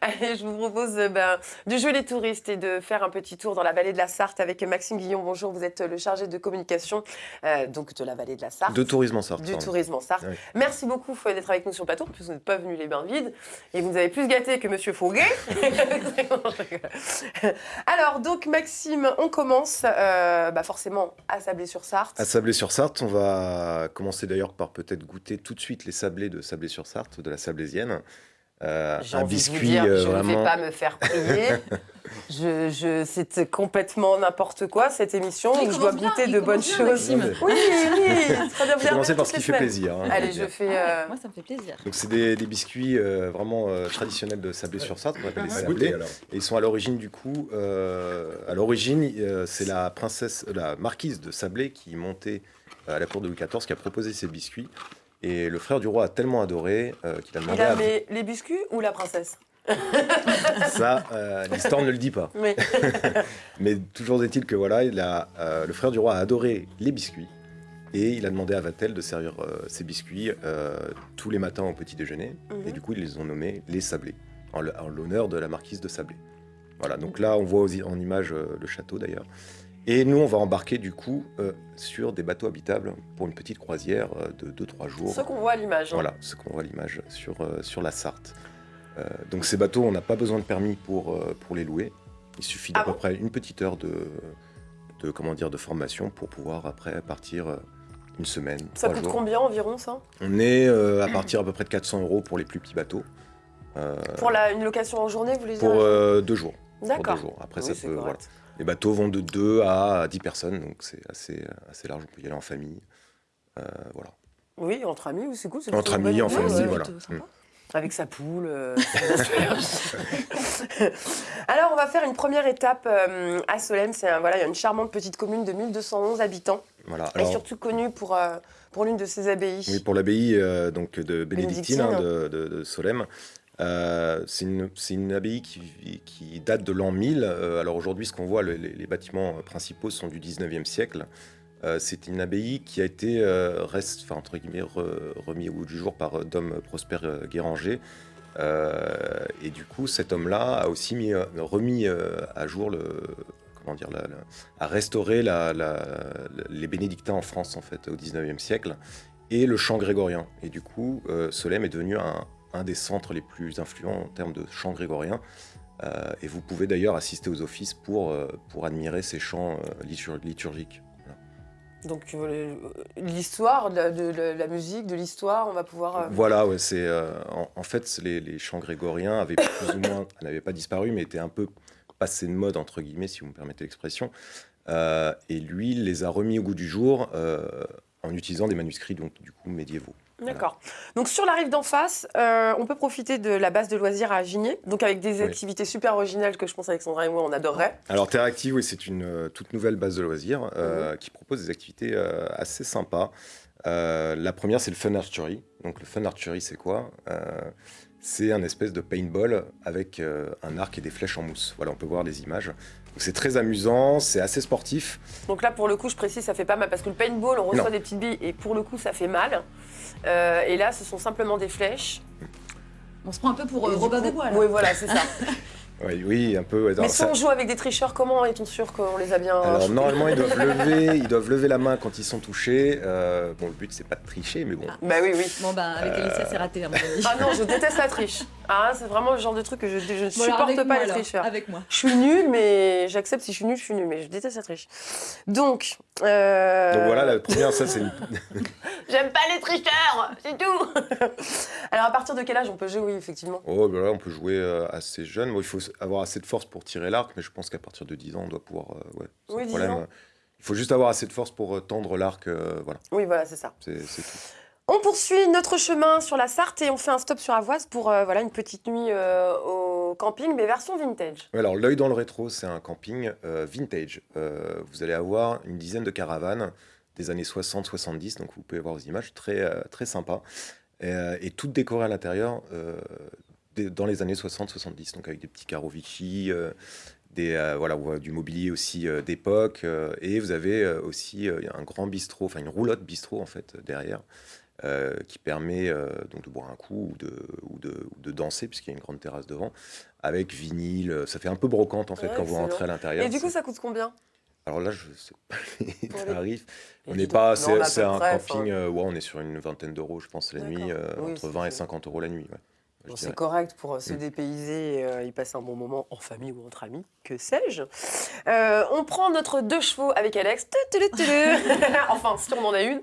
Allez, je vous propose de jouer les touristes et de faire un petit tour dans la vallée de la Sarthe avec Maxime Guillon. Bonjour, vous êtes le chargé de communication donc de la vallée de la De Sarthe. tourisme en Sarthe, Du pardon. tourisme en Sarthe. Oui. Merci beaucoup d'être avec nous sur le plateau, puisque vous n'êtes pas venu les bains vides et vous nous avez plus gâté que Monsieur Fauguet. Non, je rigole. Alors, donc Maxime, on commence forcément à Sablé-sur-Sarthe. À Sablé-sur-Sarthe, on va commencer d'ailleurs par peut-être goûter tout de suite les sablés de Sablé-sur-Sarthe, de la Sablésienne. J'ai Un envie de vous biscuit dire, je ne vais vraiment... pas me faire prier. C'est complètement n'importe quoi cette émission où je dois goûter de bonnes choses. Maxime. Oui, oui, très bien. Il faut commencer par ce qui fait plaisir. Allez, je fais. Moi, ça me fait plaisir. Donc c'est des biscuits vraiment traditionnels de Sablé-sur-Sarthe, qu'on appelle les sablés. Et ils sont à l'origine du coup... c'est la princesse, la marquise de Sablé qui montait à la cour de Louis XIV, qui a proposé ces biscuits. Et le frère du roi a tellement adoré qu'il a demandé Il a à... les biscuits ou la princesse? Ça, l'histoire ne le dit pas. Oui. Mais toujours est-il que voilà, le frère du roi a adoré les biscuits et il a demandé à Vatel de servir ces biscuits tous les matins au petit déjeuner. Et du coup, ils les ont nommés les Sablés, en l'honneur de la marquise de Sablé. Voilà, donc là, on voit en image le château d'ailleurs. Et nous, on va embarquer du coup sur des bateaux habitables pour une petite croisière de 2-3 jours. Ce qu'on voit à l'image. Voilà, ce qu'on voit à l'image sur la Sarthe. Donc ces bateaux, on n'a pas besoin de permis pour les louer. Il suffit d'à peu près une petite heure de formation pour pouvoir après partir une semaine. Ça coûte combien environ ça? On est à partir à peu près de 400 € pour les plus petits bateaux. Pour une location en journée, vous voulez dire? Pour 2 jours. D'accord. Pour 2 jours. Après, Oui, ça c'est peut. correct. Voilà. Les bateaux vont de 2 à 10 personnes, donc c'est assez large. On peut y aller en famille. Voilà. Oui, entre amis, oui, c'est cool. Entre amis, en famille, voilà. Avec sa poule. Alors, on va faire une première étape à Solesmes. Il y a une charmante petite commune de 1211 habitants. Voilà. Et surtout connue pour l'une de ses abbayes. Oui, pour l'abbaye donc de bénédictine de Solesmes. C'est une abbaye qui date de l'an 1000. Alors aujourd'hui, ce qu'on voit, les bâtiments principaux sont du 19e siècle. C'est une abbaye qui a été remis au goût du jour par Dom Prosper Guéranger. Et du coup, cet homme-là a aussi remis à jour a restauré les bénédictins en France en fait au 19e siècle et le chant grégorien. Et du coup, Solesmes est devenu un des centres les plus influents en termes de chant grégorien. Et vous pouvez d'ailleurs assister aux offices pour admirer ces chants liturgiques. Donc l'histoire de la musique, de l'histoire, on va pouvoir... Voilà, ouais, en fait, les chants grégoriens avaient plus ou moins, n'avaient pas disparu, mais étaient un peu passés de mode, entre guillemets, si vous me permettez l'expression. Et lui, il les a remis au goût du jour en utilisant des manuscrits donc, du coup, médiévaux. D'accord. Voilà. Donc sur la rive d'en face, on peut profiter de la base de loisirs à Gigné, donc avec des activités super originales que je pense Alexandra et moi on adorerait. Alors Terre Active, oui, c'est une toute nouvelle base de loisirs qui propose des activités assez sympas. La première, c'est le Fun Archery. Donc le Fun Archery, c'est quoi? C'est un espèce de paintball avec un arc et des flèches en mousse. Voilà, on peut voir les images. Donc, c'est très amusant, c'est assez sportif. Donc là, pour le coup, je précise, ça fait pas mal parce que le paintball, on reçoit des petites billes et pour le coup, ça fait mal. Et là, ce sont simplement des flèches. On se prend un peu pour Robin des Bois, là. Oui, voilà, c'est ça. Oui, un peu. Ouais, mais si on joue avec des tricheurs, comment est-on sûr qu'on les a bien... Alors normalement, ils doivent lever la main quand ils sont touchés. Bon, le but, c'est pas de tricher, mais bon. Bah oui. Bon, avec Alicia, c'est raté, à mon avis. Ah non, je déteste la triche. Ah, c'est vraiment le genre de truc que je ne supporte pas, les tricheurs. Avec moi. Je suis nulle, mais j'accepte. Si je suis nulle, mais je déteste la triche. Donc voilà, la première, ça c'est... J'aime pas les tricheurs, c'est tout. Alors à partir de quel âge on peut jouer? Oui, effectivement. Oh, bah là, on peut jouer assez jeune. Bon, il faut avoir assez de force pour tirer l'arc, mais je pense qu'à partir de 10 ans, on doit pouvoir... sans problème. Il faut juste avoir assez de force pour tendre l'arc, voilà. Oui, voilà, c'est ça. C'est tout. On poursuit notre chemin sur la Sarthe et on fait un stop sur Avoise pour une petite nuit au camping, mais version vintage. Alors, l'œil dans le rétro, c'est un camping vintage. Vous allez avoir une dizaine de caravanes des années 60-70, donc vous pouvez voir aux images, très, très sympa. Et toutes décorées à l'intérieur dans les années 60-70, donc avec des petits carreaux Vichy, du mobilier aussi d'époque. Et vous avez aussi un grand bistrot, enfin une roulotte bistrot en fait, derrière. qui permet donc de boire un coup ou de danser, puisqu'il y a une grande terrasse devant, avec vinyle. Ça fait un peu brocante en fait Ouais, quand vous excellent. rentrez à l'intérieur. Et du coup, ça coûte combien? Alors là, je sais pas les Pour les- tarifs. Et On dis n'est donc. pas, Non, mais à c'est peu un près, camping, ouais, on est sur une vingtaine d'euros, je pense, la D'accord. nuit, Oui, entre c'est 20 et ça. 50 euros la nuit. Ouais, je Bon, c'est dirais. correct pour se Mm. dépayser et y passer un bon moment en famille ou entre amis, que sais-je. On prend notre 2 chevaux avec Alex. Enfin, si on en a une.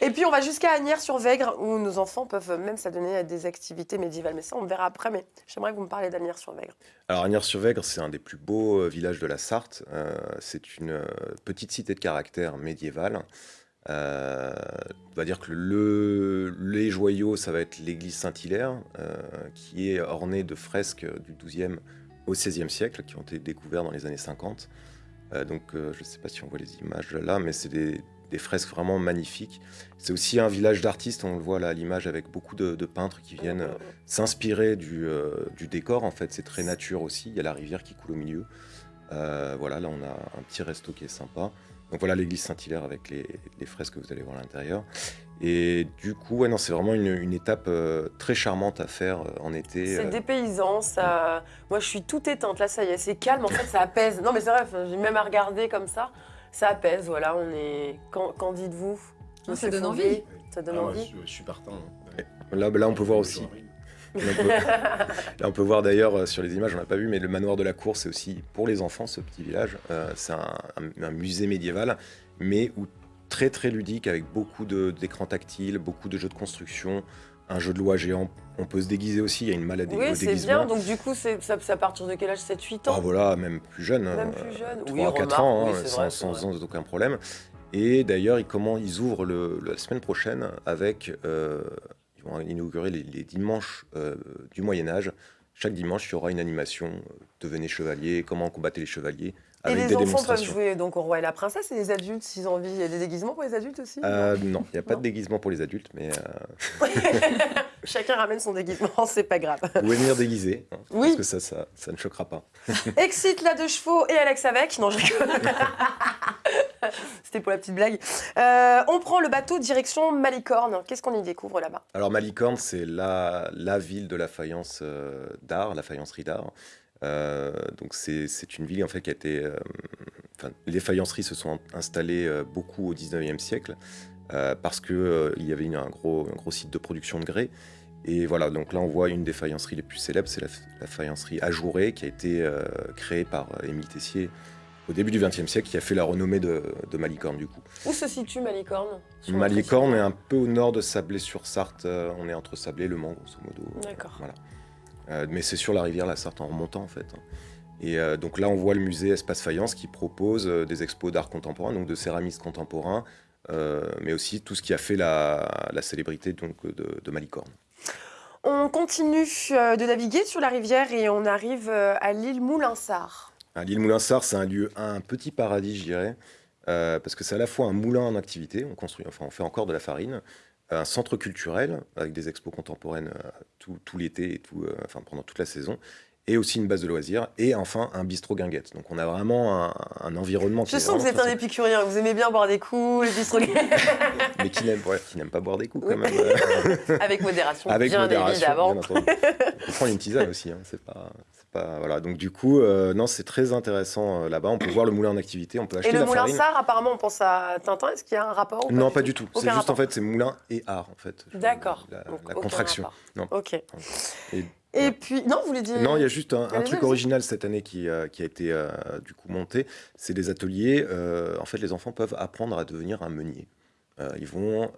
Et puis on va jusqu'à Asnières-sur-Vègre où nos enfants peuvent même s'adonner à des activités médiévales. Mais ça, on verra après. Mais j'aimerais que vous me parliez d'Asnières-sur-Vègre. Alors, Asnières-sur-Vègre, c'est un des plus beaux villages de la Sarthe. C'est une petite cité de caractère médiévale. On va dire que les joyaux, ça va être l'église Saint-Hilaire, qui est ornée de fresques du XIIe au XVIe siècle, qui ont été découvertes dans les années 50. Je ne sais pas si on voit les images là, mais c'est des fresques vraiment magnifiques. C'est aussi un village d'artistes, on le voit là à l'image, avec beaucoup de peintres qui viennent s'inspirer du décor. En fait, c'est très nature aussi. Il y a la rivière qui coule au milieu. Voilà, là, on a un petit resto qui est sympa. Donc voilà l'église Saint-Hilaire avec les fresques que vous allez voir à l'intérieur. Et du coup, ouais, non, c'est vraiment une étape très charmante à faire en été. C'est dépaysant, ça. Moi, je suis toute éteinte. Là, ça y est, c'est calme. En fait, ça apaise. Non, mais c'est vrai, j'ai même à regarder comme ça. Ça apaise, voilà. On est. Qu'en dites-vous, Ça monsieur donne Fauvé? envie. Ça donne Moi, envie. je suis partant. Là, on peut voir aussi. Là, on peut voir d'ailleurs sur les images, on n'a pas vu, mais le manoir de la cour, c'est aussi pour les enfants, ce petit village. C'est un musée médiéval, mais très très ludique, avec beaucoup d'écrans tactiles, beaucoup de jeux de construction, un jeu de loi géant. On peut se déguiser aussi, il y a une malle au Oui, c'est déguisement. bien. Donc, du coup, c'est à partir de quel âge? 7-8 ans? Ah voilà, même plus jeune. Même plus jeune. 3 Oui, à 4 remarque, ans, oui, hein, c'est vrai, sans aucun problème. Et d'ailleurs, ils ouvrent la semaine prochaine avec... ils vont inaugurer les dimanches du Moyen-Âge. Chaque dimanche, il y aura une animation. Devenez chevalier, comment combattre les chevaliers, Et avec les des enfants peuvent démonstrations. jouer donc au roi et la princesse, et les adultes, s'ils ont envie, il y a des déguisements pour les adultes aussi? Non, il n'y a pas Non. de déguisement pour les adultes, mais Chacun ramène son déguisement, c'est pas grave. vous pouvez venir déguisé, hein, Oui. parce que ça ne choquera pas. Excite la 2 chevaux et Alex avec. Non, je rigole. C'était pour la petite blague. On prend le bateau direction Malicorne. Qu'est-ce qu'on y découvre là-bas? Alors Malicorne, c'est la ville de la faïence d'art, la faïencerie d'art. Donc c'est une ville en fait qui a été... les faïenceries se sont installées beaucoup au 19e siècle parce qu'il y avait un gros site de production de grès. Et voilà, donc là on voit une des faïenceries les plus célèbres, c'est la faïencerie Ajouré, qui a été créée par Émile Tessier au début du XXe siècle, qui a fait la renommée de Malicorne du coup. Où se situe Malicorne? Sur Malicorne est notre un peu au nord de Sablé-sur-Sarthe, on est entre Sablé et Le Mans grosso modo. D'accord. Voilà. Mais c'est sur la rivière la Sarthe en remontant en fait. Et donc là on voit le musée Espace Faïence qui propose des expos d'art contemporain, donc de céramistes contemporains, mais aussi tout ce qui a fait la célébrité donc, de Malicorne. On continue de naviguer sur la rivière et on arrive à l'île Moulinsart. L'île Moulinsart, c'est un petit paradis, je dirais, parce que c'est à la fois un moulin en activité, on fait encore de la farine, un centre culturel avec des expos contemporaines tout l'été et pendant toute la saison, et aussi une base de loisirs, et enfin un bistrot guinguette. Donc on a vraiment un environnement qui Je est sens que vous êtes vraiment un épicurien, vous aimez bien boire des coups, les bistrots mais qui n'aime pas boire des coups quand Oui. même. avec modération, Avec bien modération, évidemment. bien entendu. On peut prendre une tisane aussi, hein, c'est pas voilà. Donc du coup, non, c'est très intéressant là-bas. On peut voir le moulin en activité, on peut Et acheter le la farine. Moulinsart, apparemment, on pense à Tintin. Est-ce qu'il y a un rapport ou Non, pas du tout. C'est Aucun juste en rapport. fait, c'est moulin et art en fait. D'accord. La Donc, aucun contraction. rapport. Non. Ok. Et- Et puis, non, vous voulez dire... Non, il y a juste un Allez-y, truc vas-y. original cette année qui a été du coup monté. C'est des ateliers. En fait, les enfants peuvent apprendre à devenir un meunier. Ils vont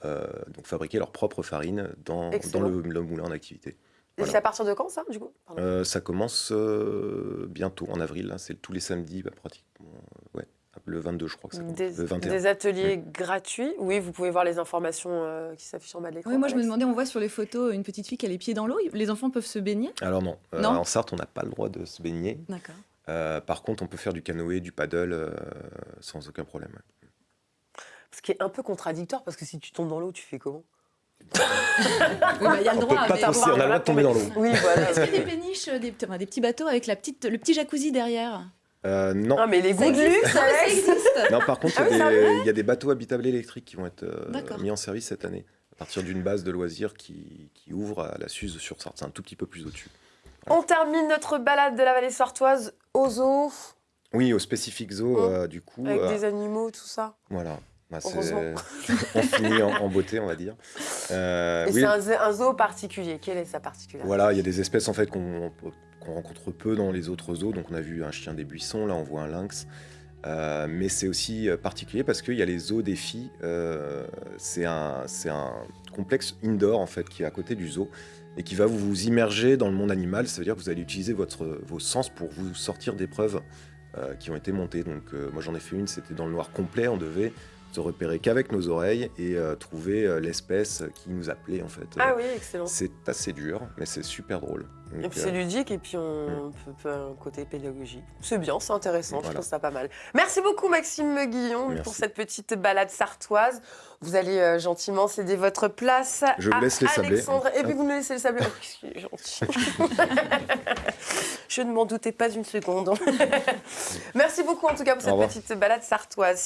donc fabriquer leur propre farine dans Excellent. le moulin en activité. Et Voilà. c'est à partir de quand, ça, du coup? Pardon. Ça commence bientôt, en avril. Là, c'est tous les samedis, pratiquement. Ouais, le 22, je crois que ça commence. Le 21. Des ateliers gratuits. Oui, vous pouvez voir les informations qui s'affichent en bas de l'écran. Oui, moi je me Alex. demandais, on voit sur les photos une petite fille qui a les pieds dans l'eau. Les enfants peuvent se baigner? Alors non, Non. en Sarthe, on n'a pas le droit de se baigner. D'accord. Par contre, on peut faire du canoë, du paddle sans aucun problème. Ce qui est un peu contradictoire, parce que si tu tombes dans l'eau, tu fais comment? Oui, bah, il y a le On peut droit. pas mais trop bon. on a le droit de tomber dans l'eau. Oui, voilà. Est-ce qu'il y a des péniches, des petits bateaux avec le petit jacuzzi derrière? Non. Ah, mais les Ça goûts de existe. luxe, Non, mais ça Alex. existe. Non, par contre, Ah oui, c'est vrai il y a des bateaux habitables électriques qui vont être D'accord. mis en service cette année. à partir d'une base de loisirs qui ouvre à la Suze sur Sarthe. C'est un tout petit peu plus au-dessus. On termine notre balade de la vallée sartoise au zoo, Oui, au Specific Zoo, du coup. avec des animaux, tout ça. Voilà. Bah, Heureusement. on finit en beauté, on va dire. Et Oui, c'est un zoo particulier. Quelle est sa particularité? voilà, il y a des espèces en fait qu'on rencontre peu dans les autres zoos. Donc on a vu un chien des buissons, là on voit un lynx. Mais c'est aussi particulier parce qu'il y a les zoos des filles. C'est un complexe indoor en fait qui est à côté du zoo et qui va vous immerger dans le monde animal. Ça veut dire que vous allez utiliser vos sens pour vous sortir d'épreuves qui ont été montées. Donc moi j'en ai fait une, c'était dans le noir complet. On devait se repérer qu'avec nos oreilles et trouver l'espèce qui nous appelait en fait. Ah oui, excellent. C'est assez dur, mais c'est super drôle. Donc, Et puis c'est ludique et puis on peut un côté pédagogique. C'est bien, c'est intéressant, je trouve ça pas mal. Merci beaucoup Maxime Guillon Merci. pour cette petite balade sartoise. Vous allez gentiment céder votre place Je vous laisse les sablés. Alexandre. Et puis vous nous laissez les sablés. Oh, qu'est-ce qu'il est gentil. Je ne m'en doutais pas une seconde. Merci beaucoup en tout cas pour cette petite balade sartoise.